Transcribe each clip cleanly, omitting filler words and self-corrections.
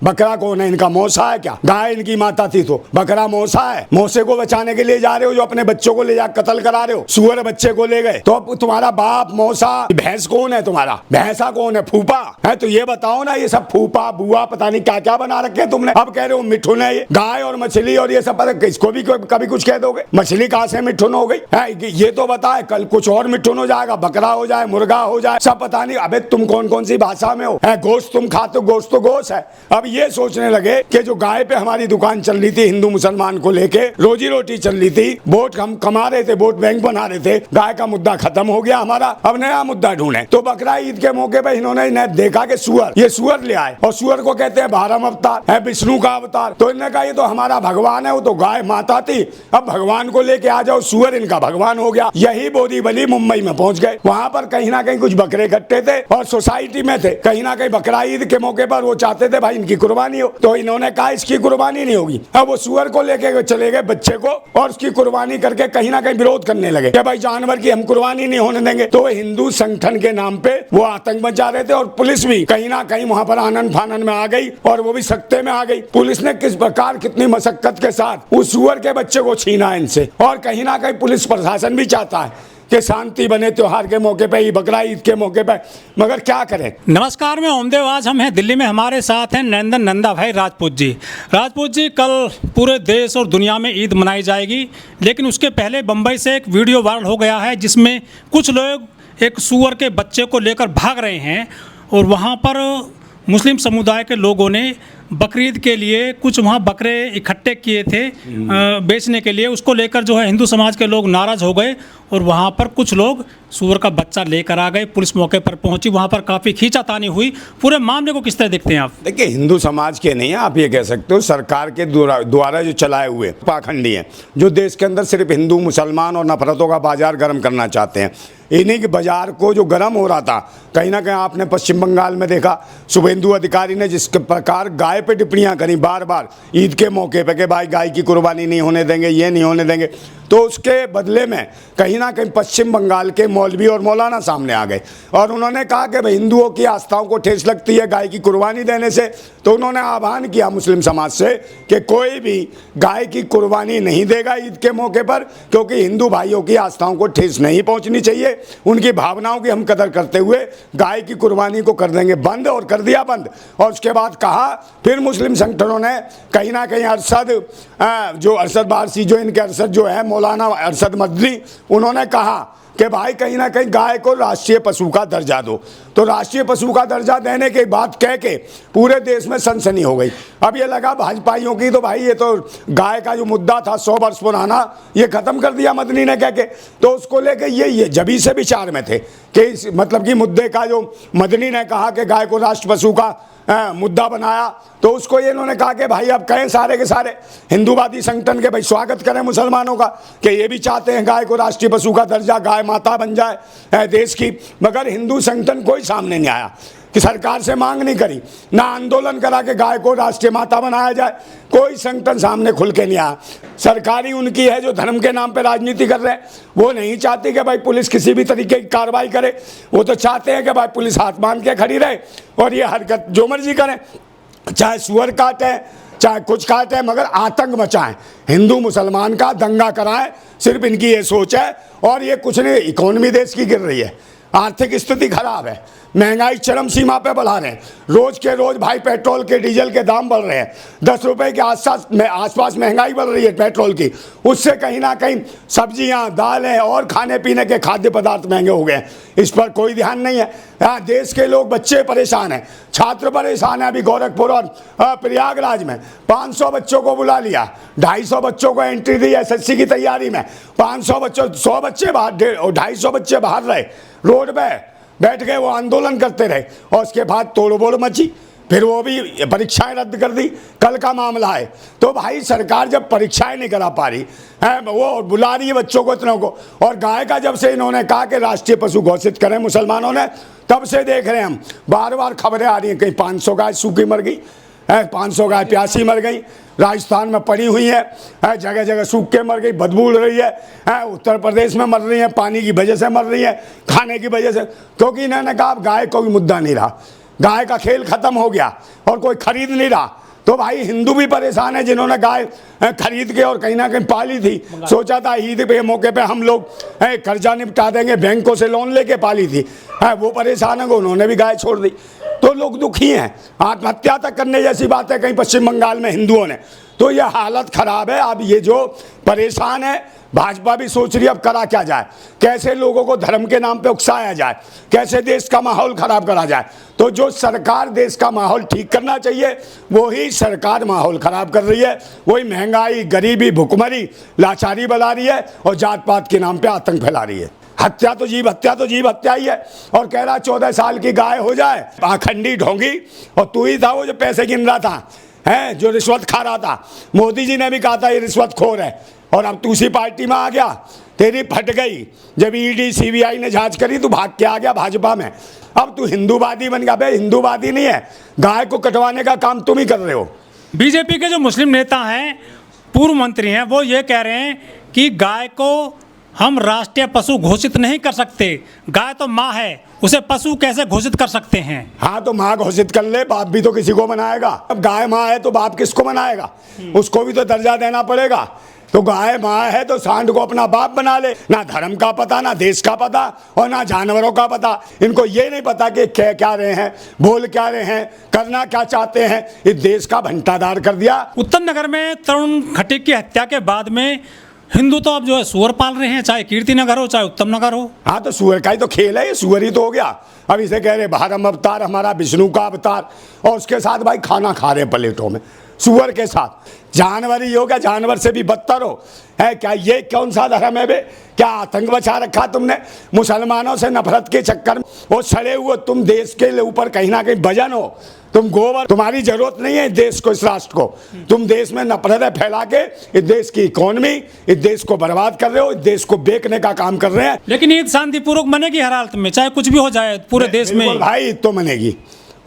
बकरा कौन है? इनका मौसा है क्या? गाय इनकी माता थी तो बकरा मौसा है? मौसे को बचाने के लिए जा रहे हो, जो अपने बच्चों को ले जा कत्ल करा रहे हो। सुअर बच्चे को ले गए तो अब तुम्हारा बाप मौसा, भैंस कौन है तुम्हारा? भैंसा कौन है? फूफा है? तो ये बताओ ना, ये सब फूफा बुआ पता नहीं क्या क्या बना रखे हैं तुमने। अब कह रहे हो मिठुन है ये। गाय और मछली और ये सब पता, इसको भी कभी कुछ कह दोगे? मछली कहां से मिठुन हो गई है? ये तो बताए, कल कुछ और मिठुन हो जाएगा, बकरा हो जाए, मुर्गा हो जाए, सब पता नहीं। अबे तुम कौन कौन सी भाषा में हो? गोश्त तुम खाते हो, गोश्त तो गोश्त है। अब ये सोचने लगे कि जो गाय पे हमारी दुकान चल रही थी हिंदू मुसलमान को लेके, रोजी रोटी चल रही थी, वोट हम कमा रहे थे, वोट बैंक बना रहे थे, गाय का मुद्दा खत्म हो गया हमारा, अब नया मुद्दा ढूंढे। तो बकरा ईद के मौके पर इन्होंने देखा कि सुअर, ये सुअर ले आए और सुअर को कहते हैं भारम अवतार है, विष्णु का अवतार। तो इन्होंने कहा ये तो हमारा भगवान है, वो तो गाय माता थी, अब भगवान को लेके आ जाओ, सुअर इनका भगवान हो गया। यही बोरीवली मुंबई में पहुंच गए। वहां पर कहीं ना कहीं कुछ बकरे इकट्ठे थे और सोसाइटी में थे, कहीं ना कहीं बकरा ईद के मौके पर वो चाहते थे भाई इनकी कुर्बानी हो। तो इन्होंने कहा इसकी कुर्बानी नहीं होगी। अब वो सुअर को लेके चले गए बच्चे को और उसकी कुर्बानी करके कहीं ना कहीं विरोध करने लगे कि भाई जानवर की हम कुर्बानी नहीं होने देंगे। तो हिंदू संगठन के नाम पे वो आतंक मचा रहे थे और पुलिस भी कहीं ना कहीं वहां पर आनंद फानन में आ गई और वो भी सख्ते में आ गई। पुलिस ने किस प्रकार कितनी मशक्कत के साथ उस सुअर के बच्चे को छीना इनसे। और कहीं ना कहीं पुलिस प्रशासन भी चाहता है कि शांति बने त्योहार के मौके पे, बकरा ईद के मौके पे, मगर क्या करें। नमस्कार, मैं ओमदेव। आज हम हैं दिल्ली में, हमारे साथ हैं नरेंद्र नंदा भाई राजपूत जी। राजपूत जी, कल पूरे देश और दुनिया में ईद मनाई जाएगी, लेकिन उसके पहले बम्बई से एक वीडियो वायरल हो गया है जिसमें कुछ लोग एक सुअर के बच्चे को लेकर भाग रहे हैं और वहाँ पर मुस्लिम समुदाय के लोगों ने बकरीद के लिए कुछ वहाँ बकरे इकट्ठे किए थे बेचने के लिए। उसको लेकर जो है हिंदू समाज के लोग नाराज़ हो गए और वहाँ पर कुछ लोग सूअर का बच्चा लेकर आ गए। पुलिस मौके पर पहुंची, वहाँ पर काफ़ी खींचातानी हुई। पूरे मामले को किस तरह देखते हैं आप? देखिए, हिंदू समाज के नहीं है, आप ये कह सकते हो सरकार के द्वारा जो चलाए हुए पाखंडी हैं, जो देश के अंदर सिर्फ हिंदू मुसलमान और नफरतों का बाजार गर्म करना चाहते हैं। इन्हीं के बाजार को जो गर्म हो रहा था, कहीं ना कहीं आपने पश्चिम बंगाल में देखा, शुभेंदु अधिकारी ने जिस प्रकार गाय पे टिप्पणियां करी बार बार ईद के मौके पे कि भाई गाय की कुर्बानी नहीं होने देंगे, ये नहीं होने देंगे, तो उसके बदले में कहीं ना कहीं पश्चिम बंगाल के मौलवी और मौलाना सामने आ गए और उन्होंने कहा कि भाई हिंदुओं की आस्थाओं को ठेस लगती है गाय की कुर्बानी देने से। तो उन्होंने आह्वान किया मुस्लिम समाज से कि कोई भी गाय की कुर्बानी नहीं देगा ईद के मौके पर, क्योंकि हिंदू भाइयों की आस्थाओं को ठेस नहीं पहुंचनी चाहिए। उनकी भावनाओं की हम कदर करते हुए गाय की कुर्बानी को कर देंगे बंद, और कर दिया बंद। और उसके बाद कहा, फिर मुस्लिम संगठनों ने कहीं ना कहीं अरशद बारसी, जो इनके अरशद जो है मौलाना अरशद मदनी, उन्होंने कहा कि भाई कहीं ना कहीं गाय को राष्ट्रीय पशु का दर्जा दो। तो राष्ट्रीय पशु का दर्जा देने के बाद कह के पूरे देश में सनसनी हो गई। अब ये लगा भाजपाइयों की, तो भाई ये तो गाय का जो मुद्दा था 100 वर्ष पुराना, ये खत्म कर दिया मदनी ने कह के। तो उसको लेके ये जभी से विचार में थे कि मतलब कि मुद्दे का जो मदनी ने कहा कि गाय को राष्ट्र पशु का मुद्दा बनाया, तो उसको ये इन्होंने कहा कि भाई अब कहें सारे के सारे हिंदूवादी संगठन के भाई स्वागत करें मुसलमानों का कि ये भी चाहते हैं गाय को राष्ट्रीय पशु का दर्जा, गाय माता बन जाए देश की। मगर हिंदू संगठन कोई सामने नहीं आया कि सरकार से मांग नहीं करी, ना आंदोलन करा के गाय को राष्ट्रीय माता बनाया जाए, कोई संगठन सामने खुल के नहीं आया। सरकारी उनकी है जो धर्म के नाम पे राजनीति कर रहे हैं, वो नहीं चाहती कि भाई पुलिस किसी भी तरीके की कार्रवाई करे। वो तो चाहते हैं कि भाई पुलिस हाथ बांध के खड़ी रहे और ये हरकत जो मर्जी करें, चाहे सुअर काटे चाहे कुछ काटे, मगर आतंक मचाएं, हिंदू मुसलमान का दंगा कराएं, सिर्फ इनकी ये सोच है। और ये कुछ नहीं, इकोनॉमी देश की गिर रही है, आर्थिक स्थिति खराब है, महंगाई चरम सीमा पे बढ़ा रहे हैं, रोज के रोज भाई पेट्रोल के डीजल के दाम बढ़ रहे हैं, 10 रुपए के आसपास महंगाई बढ़ रही है पेट्रोल की। उससे कहीं ना कहीं सब्जियां, दालें और खाने पीने के खाद्य पदार्थ महंगे हो गए हैं। इस पर कोई ध्यान नहीं है। देश के लोग, बच्चे परेशान हैं, छात्र परेशान हैं। अभी गोरखपुर और प्रयागराज में 500 बच्चों को बुला लिया, 250 बच्चों को एंट्री दी SSC की तैयारी में। 500 बच्चों, 100 बच्चे बाहर, 250 बच्चे बाहर रहे, रोड पे बैठ गए, वो आंदोलन करते रहे और उसके बाद तोड़फोड़ मची, फिर वो भी परीक्षाएं रद्द कर दी। कल का मामला है। तो भाई सरकार जब परीक्षाएं नहीं करा पा रही है, वो बुला रही है बच्चों को इतनों को। और गाय का जब से इन्होंने कहा कि राष्ट्रीय पशु घोषित करें मुसलमानों ने, तब से देख रहे हैं हम, बार बार खबरें आ रही हैं, कहीं 500 गाय सूखी मर गई, 500 गाय प्यासी मर गई, राजस्थान में पड़ी हुई है, जगह जगह सूख के मर गई, बदबू उड़ रही है, उत्तर प्रदेश में मर रही है, पानी की वजह से मर रही है, खाने की वजह से, क्योंकि इन्होंने कहा गाय कोई मुद्दा नहीं रहा। गाय का खेल खत्म हो गया और कोई खरीद नहीं रहा, तो भाई हिंदू भी परेशान है जिन्होंने गाय खरीद के और कहीं ना कहीं पाली थी। सोचा था ईद के मौके पे हम लोग कर्जा निपटा देंगे, बैंकों से लोन लेके पाली थी, वो परेशान है, उन्होंने भी गाय छोड़ दी। तो लोग दुखी हैं, आत्महत्या तक करने जैसी बात है कहीं पश्चिम बंगाल में हिंदुओं ने। तो यह हालत खराब है। अब ये जो परेशान है, भाजपा भी सोच रही है अब करा क्या जाए, कैसे लोगों को धर्म के नाम पे उकसाया जाए, कैसे देश का माहौल खराब करा जाए। तो जो सरकार देश का माहौल ठीक करना चाहिए वही सरकार माहौल खराब कर रही है, वही महंगाई, गरीबी, भुखमरी, लाचारी बढ़ा रही है और जात पात के नाम पे आतंक फैला रही है। हत्या तो जीव हत्या ही है। और कह रहा 14 साल की गाय हो जाए, पाखंडी ढोंगी, और तू ही था वो जो पैसे गिन रहा था, है जो रिश्वत खा रहा था। मोदी जी ने भी कहा था ये रिश्वतखोर है, और अब तू उसी पार्टी में आ गया, तेरी फट गई। जब ईडी सीबीआई ने जांच करी तो भाग के आ गया भाजपा में। अब तू हिंदूवादी बन गया। बे हिंदूवादी नहीं है, गाय को कटवाने का काम तुम ही कर रहे हो। बीजेपी के जो मुस्लिम नेता हैं, पूर्व मंत्री हैं, वो ये कह रहे हैं कि गाय को हम राष्ट्रीय पशु घोषित नहीं कर सकते, गाय तो माँ है, उसे पशु कैसे घोषित कर सकते हैं। हाँ तो माँ घोषित कर ले, बाप भी तो किसी को मनाएगा। अब गाय माँ है तो बाप किसको मनाएगा, उसको भी तो दर्जा देना पड़ेगा। तो गाय माँ है तो सांड को अपना बाप बना ले। ना धर्म का पता, ना देश का पता, और ना जानवरों का पता। इनको ये नहीं पता कि कह क्या रहे हैं, बोल क्या रहे हैं, करना क्या चाहते हैं। इस देश का भंटादार कर दिया। उत्तम नगर में तरुण खटीक की हत्या के बाद में हिंदू तो अब जो है सुअर पाल रहे हैं, चाहे कीर्ति नगर हो चाहे उत्तम नगर हो। हाँ तो सुअर का ही तो खेल है, ये सुअर ही तो हो गया। अब इसे कह रहे भारम अवतार, हमारा विष्णु का अवतार, और उसके साथ भाई खाना खा रहे प्लेटों में सुअर के साथ। जानवर ही हो गया, जानवर से भी बदतर हो है क्या। ये कौन सा धर्म है बे, क्या आतंक बचा रखा तुमने मुसलमानों से नफरत के चक्कर में। वो सड़े हुए तुम देश के ऊपर कहीं ना कहीं वजन हो, तुम गोबर, तुम्हारी जरूरत नहीं है इस देश को, इस राष्ट्र को। तुम देश में नफरतें फैला के इस देश की इकोनॉमी, इस देश को बर्बाद कर रहे हो, इस देश को बेचने का काम कर रहे हैं। लेकिन ईद शांतिपूर्वक मनेगी हर हालत में, चाहे कुछ भी हो जाए पूरे देश में। भाई ईद तो मनेगी,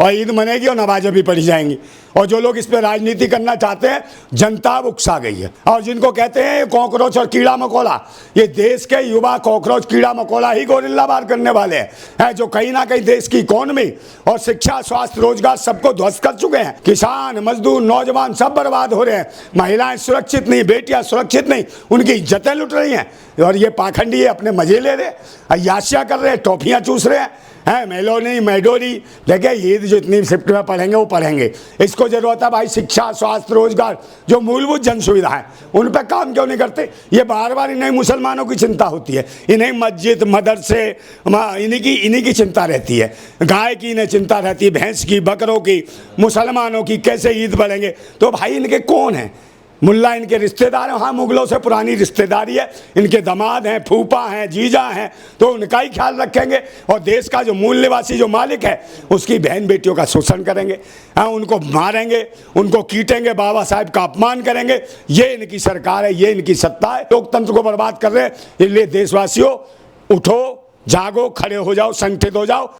और ईद मनेगी और नमाजें भी पढ़ी जाएंगी। और जो लोग इस पर राजनीति करना चाहते हैं, जनता उकसा गई है। और जिनको कहते हैं कॉकरोच और कीड़ा मकोड़ा, ये देश के युवा कॉकरोच कीड़ा मकोड़ा ही गोरिल्ला वार करने वाले हैं, जो कहीं ना कहीं देश की इकोनॉमी और शिक्षा, स्वास्थ्य, रोजगार सबको ध्वस्त कर चुके हैं। किसान, मजदूर, नौजवान सब बर्बाद हो रहे हैं। महिलाएं सुरक्षित नहीं, बेटियां सुरक्षित नहीं, उनकी इज्जतें लुट रही हैं। और ये पाखंडी है, अपने मजे ले रहे, अय्याशियां कर रहे हैं, टॉफियां चूस रहे हैं, मेलोनी मैडोरी। देखिए ईद जो इतनी शिफ्ट में पढ़ेंगे वो पढ़ेंगे, इसको जरूरत है भाई शिक्षा, स्वास्थ्य, रोजगार, जो मूलभूत जन सुविधा है उन पर काम क्यों नहीं करते। ये बार बार इन्हें मुसलमानों की चिंता होती है, इन्हें मस्जिद, मदरसे, इन्हीं की चिंता रहती है। गाय की इन्हें चिंता रहती है, भैंस की, बकरों की, मुसलमानों की कैसे ईद बढ़ेंगे। तो भाई इनके कौन है, मुल्ला इनके रिश्तेदार हैं। हाँ मुगलों से पुरानी रिश्तेदारी है, इनके दामाद हैं, फूफा हैं, जीजा हैं, तो उनका ही ख्याल रखेंगे। और देश का जो मूल निवासी, जो मालिक है, उसकी बहन बेटियों का शोषण करेंगे। हाँ उनको मारेंगे, उनको कीटेंगे, बाबा साहब का अपमान करेंगे। ये इनकी सरकार है, ये इनकी सत्ता है, लोकतंत्र को बर्बाद कर रहे हैं। इसलिए देशवासियों उठो, जागो, खड़े हो जाओ, संगठित हो जाओ।